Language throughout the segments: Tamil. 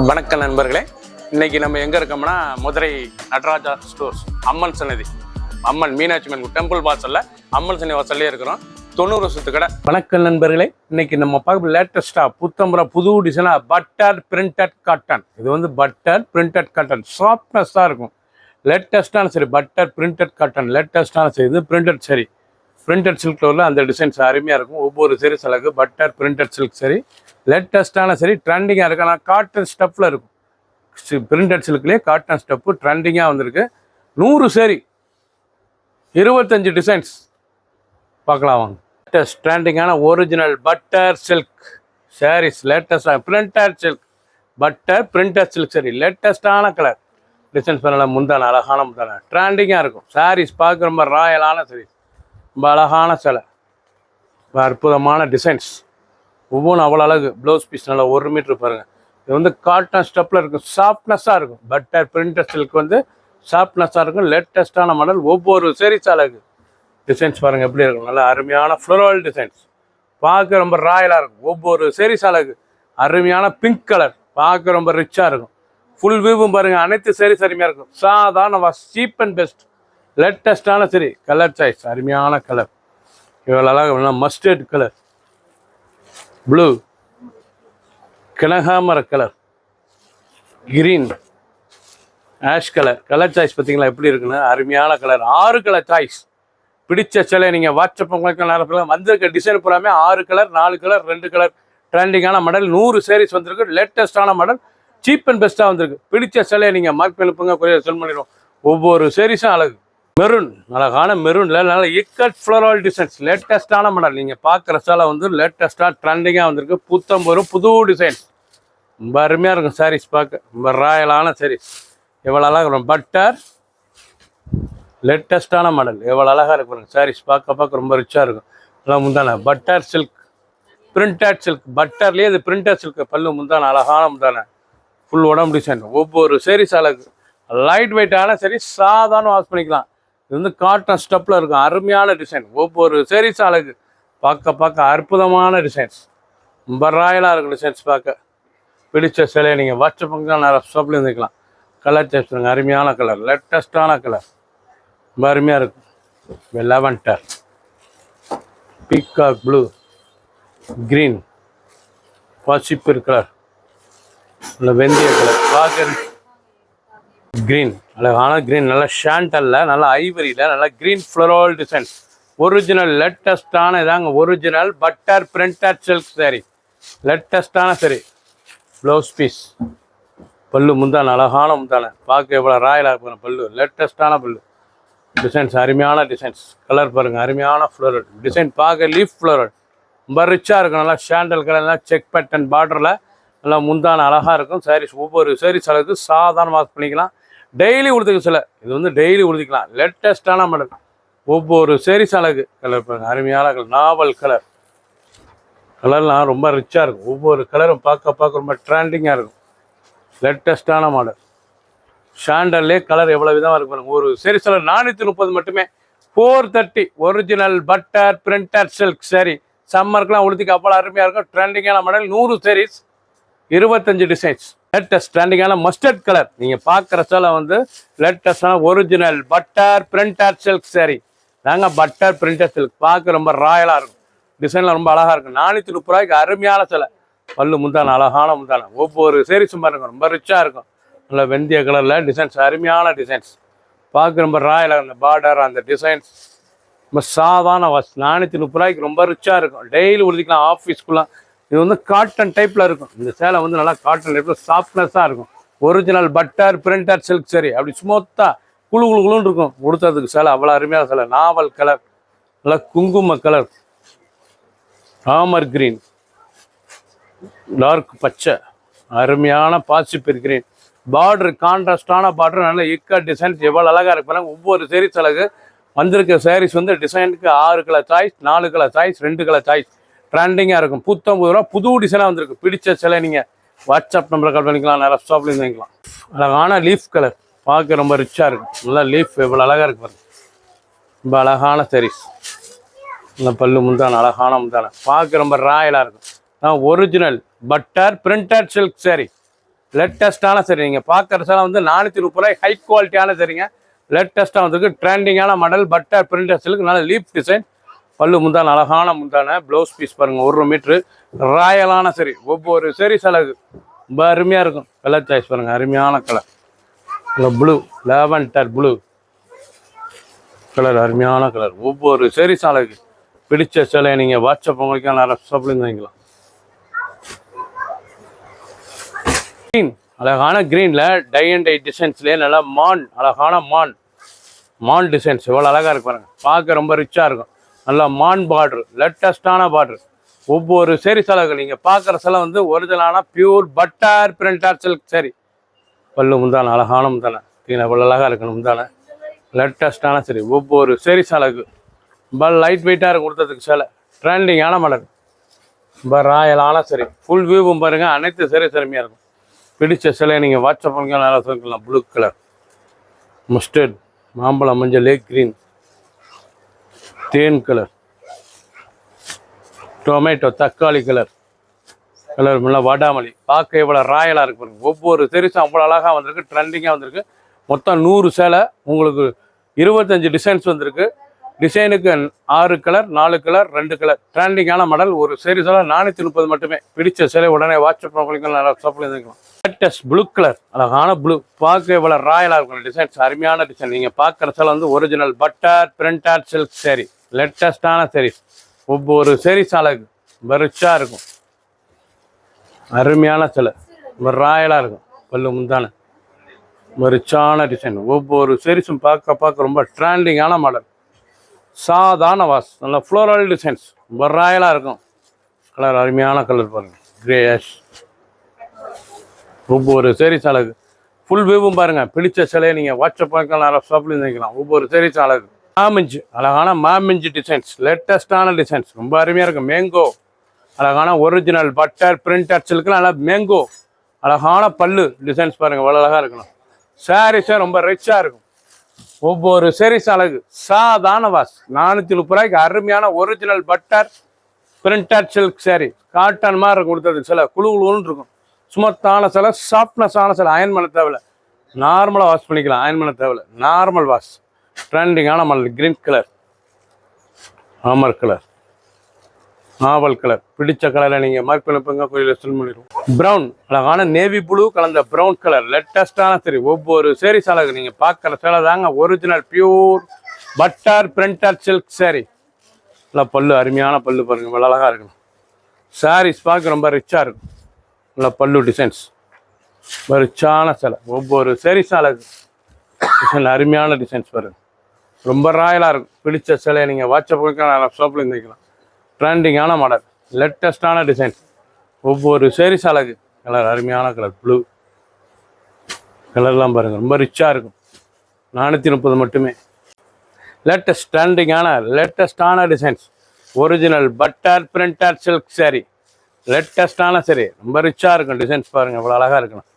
வணக்கம் நண்பர்களே, இன்னைக்கு நம்ம எங்க இருக்கோம்னா மதுரை நடராஜா ஸ்டோர்ஸ் அம்மன் சன்னதி, அம்மன் மீனாட்சி அம்மன் டெம்பிள் வாசல்ல அம்மன் சன்னதி வாசல்லே இருக்கிறோம். 90 வருஷத்து கடை. வணக்கம் நண்பர்களே, இன்னைக்கு நம்ம பார்க்க லேட்டஸ்டா புத்தம்புற புது டிசைனா பட்டர் பிரிண்டட் காட்டன். இது வந்து பட்டர் பிரிண்டட் காட்டன், சாஃப்ட்னஸா இருக்கும். லேட்டஸ்டான சரி, பட்டர் பிரிண்டட் காட்டன் லேட்டஸ்டான சரி. இது பிரிண்டட் சரி, பிரிண்டட் சில்க்ல உள்ள அந்த டிசைன்ஸ் அருமையாக இருக்கும். ஒவ்வொரு சரி அழகு. பட்டர் பிரிண்டட் சில்க் சரி, லேட்டஸ்டான சரி, ட்ரெண்டிங்காக இருக்குது. ஆனால் காட்டன் ஸ்டப்பில் இருக்கும். பிரிண்டட் சில்க்லேயே காட்டன் ஸ்டப்பு ட்ரெண்டிங்காக வந்திருக்கு. 100 சரி, 25 டிசைன்ஸ் பார்க்கலாம் வாங்க. லேட்டஸ்ட் ட்ரெண்டிங்கான ஒரிஜினல் பட்டர் சில்க் சாரீஸ், லேட்டஸ்டாக printed silk, butter printed silk sari, லேட்டஸ்டான கலர் டிசைன்ஸ் பண்ணலாம். முந்தான அழகான முந்தான ட்ரெண்டிங்காக இருக்கும். சாரீஸ் பார்க்க ரொம்ப ராயலான சரி, ரொம்ப அழகான சிலை, அற்புதமான டிசைன்ஸ், ஒவ்வொன்றும் அவ்வளோ அழகு. ப்ளவுஸ் பீஸ் நல்லா 1 மீட்டர் பாருங்கள். இது வந்து காட்டன் ஸ்டெப்பில் இருக்கும், சாஃப்ட்னஸாக இருக்கும். பட்டர் பிரிண்டட் சில்க் வந்து சாஃப்ட்னஸாக இருக்கும். லேட்டஸ்டான மாடல், ஒவ்வொரு சீரீஸ் அழகு. டிசைன்ஸ் பாருங்கள் எப்படி இருக்கும். நல்லா அருமையான ஃப்ளோரல் டிசைன்ஸ், பார்க்க ரொம்ப ராயலாக இருக்கும். ஒவ்வொரு சீரீஸ் அழகு. அருமையான பிங்க் கலர், பார்க்க ரொம்ப ரிச்சாக இருக்கும். ஃபுல் வியூவும் பாருங்கள், அனைத்து சீரீஸ் அருமையாக இருக்கும். சாதாரண சீப் அண்ட் பெஸ்ட், லேட்டஸ்டான சரி. கலர் சாய்ஸ் அருமையான கலர். இவ்வளோ அழகாக மஸ்டர்ட் கலர், ப்ளூ, கனகாமர colour, green, ash colour. Colour choice பார்த்தீங்களா எப்படி இருக்குன்னு, அருமையான கலர். 6 colour choice. பிடிச்ச சிலை நீங்கள் வாட்ஸ்அப் உங்களுக்கு நேரம் வந்திருக்க டிசைன் பூராமே 6 கலர், 4 கலர், 2 கலர். ட்ரெண்டிங்கான மாடல். 100 சேரீஸ் வந்திருக்கு. லேட்டஸ்டான மாடல், சீப் அண்ட் பெஸ்ட்டாக வந்திருக்கு. பிடிச்ச சிலையை நீங்கள் மார்க் எழுப்புங்க, கொரியர் சென்ட் பண்ணிடுவோம். ஒவ்வொரு சேரீஸும் அழகு. மெரூன், அழகான மெரூனில் நல்ல இக்கட் ஃப்ளோரல் டிசைன்ஸ், லேட்டஸ்டான மாடல். நீங்கள் பார்க்குற சேலை வந்து லேட்டஸ்ட்டாக ட்ரெண்டிங்காக வந்திருக்கு. புத்தம்பரும் புது டிசைன்ஸ், ரொம்ப அருமையாக இருக்கும். சாரீஸ் பார்க்க ரொம்ப ராயலான சாரீஸ். எவ்வளோ அழகாக இருக்கும். பட்டர் லேட்டஸ்டான மாடல், எவ்வளோ அழகாக இருக்கும். சாரீஸ் பார்க்க ரொம்ப ரிச்சாக இருக்கும். எல்லாம் முந்தான பட்டர் சில்க், பிரிண்டட் சில்க். பட்டர்லேயே இது பிரிண்டட் சில்க். பல்லு முந்தான அழகான முந்தான, ஃபுல் உடம்பு டிசைன். ஒவ்வொரு சாரீஸ் அழகு. லைட் வெயிட்டான சரி, சாதாரண வாஷ் பண்ணிக்கலாம். இது வந்து காட்டன் ஸ்டெப்பில் இருக்கும். அருமையான டிசைன். ஒவ்வொரு சேரீஸ் அழகு. பார்க்க அற்புதமான டிசைன்ஸ், ரொம்ப ராயலாக இருக்கும். டிசைன்ஸ் பார்க்க பிடிச்ச சிலையை நீங்கள் வாட்ஸ்அப் பண்ணி நிறைய ஷாப்பில் இருந்துக்கலாம். கலர் சாய்ஸ் பண்ணுங்கள், அருமையான கலர், லேட்டஸ்டான கலர், ரொம்ப அருமையாக இருக்கும். லெவன்டர், பீகாக் ப்ளூ, க்ரீன், பசிப்பிர் கலர், இல்லை வெந்தய கலர், பார்க்க கிரீன், அழகான கிரீன். நல்லா ஷாண்டல்ல, நல்லா ஐவரியில், நல்லா கிரீன் ஃப்ளோரல் டிசைன்ஸ். ஒரிஜினல் லேட்டஸ்டான இதாங்க original butter printed silk sari, லேட்டஸ்டான சரி. ப்ளவுஸ் பீஸ், பல்லு முந்தான அழகான முந்தான, பார்க்க எவ்வளோ ராயலாக இருக்கும். பல்லு லேட்டஸ்டான பல்லு டிசைன்ஸ், அருமையான டிசைன்ஸ். கலர் பாருங்கள், அருமையான ஃப்ளோரல் டிசைன். பார்க்க லீஃப் ஃப்ளோரல், ரொம்ப ரிச்சாக இருக்கும். நல்லா ஷாண்டல் கலர், நல்லா செக் பேட்டர்ன் பார்டரில் நல்லா முந்தான அழகாக இருக்கும். சாரீஸ் ஒவ்வொரு சாரீஸ் அழகு. சாதாரண வாஷ் பண்ணிக்கலாம், டெய்லி உடுத்துக்க சில. இது வந்து டெய்லி உடுத்திக்கலாம். லேட்டஸ்டான மாடல், ஒவ்வொரு சாரீஸ் அழகு. கலர் பாருங்கள், அருமையான கலர், நாவல் கலர். கலர்லாம் ரொம்ப ரிச்சாக இருக்கும். ஒவ்வொரு கலரும் பார்க்க ரொம்ப ட்ரெண்டிங்காக இருக்கும். லேட்டஸ்டான மாடல். ஷாண்டல்லே கலர் எவ்வளோ விதமாக இருக்கும் பாருங்கள். ஒரு சாரீஸ் கலர் 430 மட்டுமே. 430 original butter printed silk sari. சம்மருக்குலாம் உடுத்திக்க அவ்வளோ அருமையாக இருக்கும். ட்ரெண்டிங்கான மாடல். 100 சாரீஸ், 25 டிசைன்ஸ். லேட்டஸ்ட் ட்ரெண்டிங்கான மஸ்டர்ட் கலர். நீங்கள் பார்க்குற சேலை வந்து லேட்டஸ்டான original butter printed silk sari. நாங்கள் பட்டர் பிரிண்டட் சில்க் பார்க்க ரொம்ப ராயலாக இருக்கும். டிசைனில் ரொம்ப அழகாக இருக்கும். 430 ரூபாய்க்கு அருமையான சேலை. பல்லு முந்தான அழகான முந்தான, ஒவ்வொரு சேரீஸும் பாருங்க ரொம்ப ரிச்சாக இருக்கும். நல்ல வெந்தய கலரில் டிசைன்ஸ், அருமையான டிசைன்ஸ். பார்க்க ரொம்ப ராயலாக, அந்த பார்டர், அந்த டிசைன்ஸ் ரொம்ப சாதாரண வாஷ். 430 ரூபாய்க்கு ரொம்ப ரிச்சாக இருக்கும். டெய்லி உடுத்திக்கலாம், ஆஃபீஸ்க்குலாம். இது வந்து காட்டன் டைப்பில் இருக்கும். இந்த சேலை வந்து நல்லா காட்டன் டைப்பில் சாஃப்ட்னஸாக இருக்கும். ஒரிஜினல் பட்டர் பிரிண்டட் சில்க் சரி. அப்படி ஸ்மூத்தாக குழுன்னு இருக்கும். உடுத்துறதுக்கு சேலை அவ்வளோ அருமையான சேலை. நாவல் கலர், நல்லா குங்கும கலர், ராமர் கிரீன், டார்க் பச்சை, அருமையான பாசிப்பிர் கிரீன். பார்டர் கான்ட்ராஸ்டான பார்டர், நல்ல இக்கா டிசைன்ஸ் எவ்வளோ அழகாக இருப்பாங்க. ஒவ்வொரு சாரீஸ் அழகு. வந்திருக்க சாரீஸ் வந்து டிசைனுக்கு 6 colour choice, 4 colour choice, 2 colour choice. ட்ரெண்டிங்காக இருக்கும். 50 ரூபா புது டிசைனாக வந்திருக்கு. பிடிச்ச சிலை நீங்கள் வாட்ஸ்அப் நம்பரை கால் பண்ணிக்கலாம், நிறைய ஷாப்லேருந்து வாங்கிக்கலாம். அழகான லீஃப் கலர், பார்க்க ரொம்ப ரிச்சாக இருக்கும். நல்லா லீஃப் எவ்வளோ அழகாக இருக்கு பாருங்க. ரொம்ப அழகான சாரீஸ். இந்த பல்லு முந்தான அழகான முந்தான, பார்க்க ரொம்ப ராயலாக இருக்கும். Original butter printed silk sari. லேட்டஸ்ட்டான சரி. நீங்கள் பார்க்குற சேலை வந்து 430 ஹை குவாலிட்டியான சரிங்க. லேட்டஸ்ட்டாக வந்திருக்கு. ட்ரெண்டிங்கான மாடல் பட்டர் பிரிண்டர் சில்க். நல்ல லீப் டிசைன். பல்லு முந்தான அழகான முந்தான. ப்ளவுஸ் பீஸ் பாருங்கள் 1 மீட்ரு. ராயலான சரி. ஒவ்வொரு சரி சலகு ரொம்ப அருமையாக இருக்கும். கலர் சாய்ஸ் பாருங்கள், அருமையான கலர். இல்லை ப்ளூ, லேவண்டர் ப்ளூ கலர், அருமையான கலர். ஒவ்வொரு சரி சலகு பிடிச்ச சிலையை நீங்கள் வாட்ஸ்அப் உங்களுக்கு நிறைய சப்ளிங் வாங்கிக்கலாம். க்ரீன், அழகான க்ரீனில் டை அண்ட் டை டிசைன்ஸ்லேயே நல்லா மான், அழகான மான் டிசைன்ஸ் எவ்வளோ அழகாக இருக்கு பாருங்கள். பார்க்க ரொம்ப ரிச்சாக இருக்கும். நல்லா மான் பார்ட்ரு, லேட்டஸ்டான பார்ட்ரு. ஒவ்வொரு சரி சலகு நீங்கள் பார்க்குற சிலை வந்து ஒரிஜினலான பியூர் பட்டர் பிரிண்டர் சில்க் சரி. பல்லு முந்தான அழகான முந்தான. எவ்வளோ அழகாக இருக்கணும் முந்தான. லேட்டஸ்டான சரி. ஒவ்வொரு சரி சலகு ரொம்ப லைட் வெயிட்டாக இருக்கும் கொடுத்ததுக்கு சிலை. ட்ரெண்டிங்கான மாடல் ரொம்ப ராயலான சரி. ஃபுல் வியூவும் பாருங்கள், அனைத்து சரி சரிமையாக இருக்கும். பிடிச்ச சிலையை நீங்கள் வாட்ஸ்அப் பண்ணிக்கலாம், நல்லா சொல்லிக்கலாம். ப்ளூ கலர், மஸ்டர்ட், மாம்பழம் மஞ்சள், லேக் க்ரீன், தேன் கலர், டொமேட்டோ தக்காளி கலர் நல்லா வாடாமல்லி. பார்க்க எவ்வளோ ராயலாக இருக்கு பாருங்க. ஒவ்வொரு சரிசும் அவ்வளோ அழகாக வந்திருக்கு. ட்ரெண்டிங்காக வந்திருக்கு. மொத்தம் 100 சேலை. உங்களுக்கு 25 டிசைன்ஸ் வந்திருக்கு. டிசைனுக்கு 6 கலர், 4 கலர், 2 கலர். ட்ரெண்டிங்கான மாடல். ஒரு சரி சேலை 430 மட்டுமே. பிடிச்ச சேலை உடனே வாட்ஸ்அப் பண்ணிக்கலாம், நல்லா சப்ளை இருந்துக்கலாம். லேட்டஸ்ட் ப்ளூ கலர், அழகான ப்ளூ. பார்க்க எவ்வளோ ராயலாக இருக்கும் டிசைன்ஸ், அருமையான டிசைன். நீங்கள் பார்க்குற சேலை வந்து original butter printer silk sari. லேட்டஸ்டான சேரீ. ஒவ்வொரு சரி சாலைக்கு ரிச்சாக இருக்கும். அருமையான சிலை ரொம்ப ராயலாக இருக்கும். பல்லு முந்தான ரிச்சான டிசைன். ஒவ்வொரு சரிசும் பார்க்க ரொம்ப ட்ரெண்டிங்கான மாடல். சாதாரண வாஸ், நல்ல ஃப்ளோரல் டிசைன்ஸ் ரொம்ப ராயலாக இருக்கும். கலர் அருமையான கலர் பாருங்கள், கிரேஷ். ஒவ்வொரு சரி சாலைக்கு ஃபுல் வியூவும் பாருங்கள். பிடிச்ச சிலையை நீங்கள் வாட்ஸ்அப் பண்ணிக்கலாம், ஷாப்லேயும் நினைக்கலாம். ஒவ்வொரு சரி சாலைக்கு மாமிஞ்சு, அழகான மாமிஞ்சு டிசைன்ஸ், லேட்டஸ்டான டிசைன்ஸ் ரொம்ப அருமையாக இருக்கும். மேங்கோ, அழகான ஒரிஜினல் பட்டர் பிரிண்டர் சில்க்கு. நல்லா மேங்கோ, அழகான பல்லு டிசைன்ஸ் பாருங்கள், அவ்வளோ அழகாக இருக்கணும். சாரீஸே ரொம்ப ரிச்சாக இருக்கும். ஒவ்வொரு சாரீஸ் அழகு. சாதாரண வாஸ் 430 அருமையான original butter printer silk sari. Cotton மாதிரி இருக்கும் கொடுத்தது. சில குழு குழுன்னு இருக்கும். சுமத்தான சில சாஃப்ட்னஸான சில. அயன் பண்ண தேவையில்ல, நார்மலாக வாஷ் பண்ணிக்கலாம். அயன் பண்ண தேவையில்ல, நார்மல் வாஷ். ட்ரெண்டிங்கான மாடல். கிரீன் கலர், ஆமர் கலர், நாவல் கலர். பிடிச்ச கலரை நீங்கள் மார்க் பண்ணிப்பங்க, கோயிலில் செல் பண்ணிடுவோம். ப்ரௌன், அழகான நேவி ப்ளூ கலந்த ப்ரௌன் கலர். லேட்டஸ்டான சரி. ஒவ்வொரு சேரீ சாலைக்கு நீங்கள் பார்க்குற சேலை தாங்க original pure butter printer silk sari. நல்லா பல்லு, அருமையான பல்லு பாருங்கள், இவ்வளோ அழகாக இருக்கணும். சாரீஸ் பார்க்க ரொம்ப ரிச்சாக இருக்கும். நல்லா பல்லு டிசைன்ஸ் ரிச்சான சிலை. ஒவ்வொரு சேரீ சாலைக்கு டிசைன், அருமையான டிசைன்ஸ் பாருங்கள், ரொம்ப ராயலாக இருக்கும். பிடிச்ச சிலையை நீங்கள் வாட்ஸ்அப் பண்ணிக்கலாம், ஷாப்பில் இருந்துக்கலாம். ட்ரெண்டிங்கான மாடல், லேட்டஸ்டான டிசைன். ஒவ்வொரு சேரீ சாலைக்கு கலர் அருமையான கலர். ப்ளூ கலர்லாம் பாருங்கள், ரொம்ப ரிச்சாக இருக்கும். 430 மட்டுமே. லேட்டஸ்ட் லேட்டஸ்டான designs. Original butter printer silk sari. லேட்டஸ்டான சரி, ரொம்ப ரிச்சாக இருக்கும். டிசைன்ஸ் பாருங்கள், இவ்வளோ அழகாக இருக்கணும்.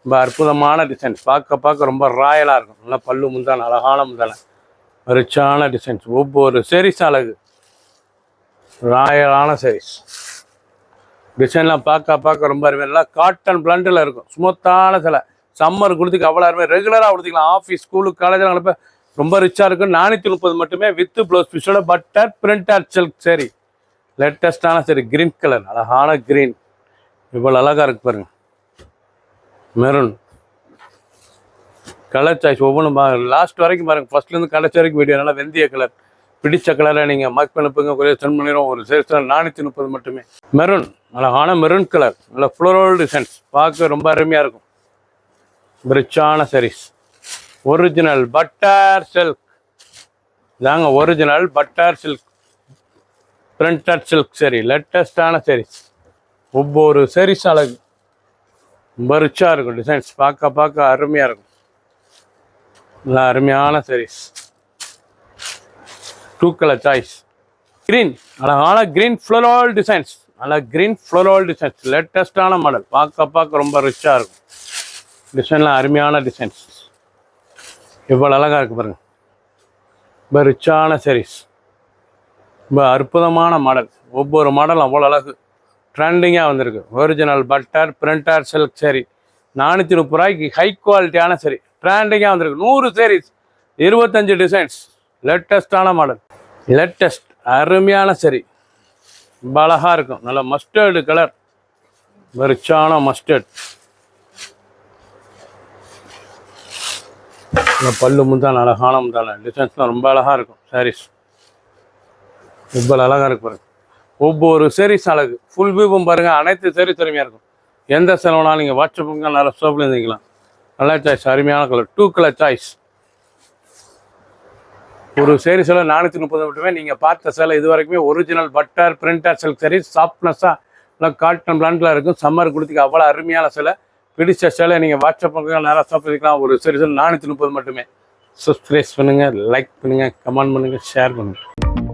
ரொம்ப அற்புதமான டிசைன்ஸ். பார்க்க ரொம்ப ராயலாக இருக்கும். நல்லா பல்லு முந்தான, அழகான முந்தான, ரிச்சான டிசைன்ஸ். ஒவ்வொரு சேரீஸ் அழகு, ராயலான சேரீஸ். டிசைன்லாம் பார்க்க ரொம்ப அருமையாக. நல்லா காட்டன் பிளண்டில் இருக்கும். ஸ்மூத்தான சிலை. சம்மர் கொடுத்துக்கு அவ்வளோ அருமையாக. ரெகுலராக கொடுத்துக்கலாம். ஆஃபீஸ், ஸ்கூலுக்கு, காலேஜில் அனுப்ப ரொம்ப ரிச்சாக இருக்கும். 430 மட்டுமே. வித் ப்ளவுஸ் பீஸோட பட்டர் பிரிண்டர் சில்க் சரி. லேட்டஸ்டான சரி. கிரீன் கலர், அழகான கிரீன், இவ்வளோ அழகாக இருக்கு பாருங்கள். மெரூன் கலர் சாய்ஸ் ஒவ்வொன்றும் லாஸ்ட் வரைக்கும் பாருங்கள். ஃபஸ்ட்லேருந்து கடைசி வரைக்கும் வீடியோ. நல்லா வெந்தய கலர். பிடிச்ச கலரை நீங்கள் மார்க் பண்ணிப்பீங்க, கொஞ்சம் சென்ட் பண்ணிடுவோம். ஒரு சேல்ஸ் 430 மட்டுமே. மெரூன், அழகான மெரூன் கலர், நல்ல ஃப்ளோரல் டிசைன்ஸ். பார்க்க ரொம்ப அருமையாக இருக்கும். ரிச்சான சாரீஸ். ஒரிஜினல் பட்டர் சில்க் தாங்க, original butter silk printed silk sari. லேட்டஸ்டான saris. ஒவ்வொரு சாரீஸ் அழகு, ரொம்ப ரிச்சாக இருக்கும். டிசைன்ஸ் பார்க்க அருமையாக இருக்கும். நல்லா அருமையான சாரீஸ். 2 colour choice. கிரீன், அழகான கிரீன் ஃப்ளோரல் டிசைன்ஸ். நல்லா கிரீன் ஃப்ளோரல் டிசைன்ஸ். லேட்டஸ்டான மாடல். பார்க்க ரொம்ப ரிச்சாக இருக்கும். டிசைன்லாம் அருமையான டிசைன்ஸ். இவ்வளோ அழகாக இருக்குது பாருங்கள். ரொம்ப ரிச்சான சாரீஸ். ரொம்ப அற்புதமான மாடல். ஒவ்வொரு மாடலும் அவ்வளோ அழகு. ட்ரெண்டிங்காக வந்திருக்கு. Original butter printer silk sari. 430 ரூபாய்க்கு ஹை குவாலிட்டியான சரி, ட்ரெண்டிங்காக வந்திருக்கு. 100 sarees, 25 டிசைன்ஸ், லேட்டஸ்டான மாடல், லேட்டஸ்ட் அருமையான சரி, ரொம்ப அழகாக இருக்கும். நல்ல மஸ்டர்டு கலர், ரிச்சான மஸ்டர்ட். பல்லு முந்தான அழகான முந்தான, டிசைன்ஸ்லாம் ரொம்ப அழகாக இருக்கும். சாரீஸ் இவ்வளோ அழகாக இருக்கு பாருங்க. ஒவ்வொரு சாரீஸ் அழகு. ஃபுல் வியூவும் பாருங்கள். அனைத்து சாரீஸ் அருமையாக இருக்கும். எந்த செலவுனாலும் நீங்கள் வாட்ஸ்அப்புங்க நல்ல ஷாப்பில் இருந்துக்கலாம். நல்ல சாய்ஸ், அருமையான கலர், 2 கலர் சாய்ஸ். ஒரு சேரீ சேலை 430 மட்டுமே. நீங்கள் பார்த்த சேலை இது வரைக்குமே original butter printer silk sari, சாஃப்ட்னஸாக நல்லா காட்டன் பிராண்டில் இருக்கும். சம்மர் கொடுத்துக்கு அவ்வளோ அருமையான சேலை. பிடிச்ச சேலை நீங்கள் வாட்ஸ்அப்புங்க நேராக ஷாப்பில் இருக்கலாம். ஒரு சேரீ சேலை 430 மட்டுமே. சப்ஸ்கிரைப் பண்ணுங்கள், லைக் பண்ணுங்கள், கமெண்ட் பண்ணுங்கள், ஷேர் பண்ணுங்கள்.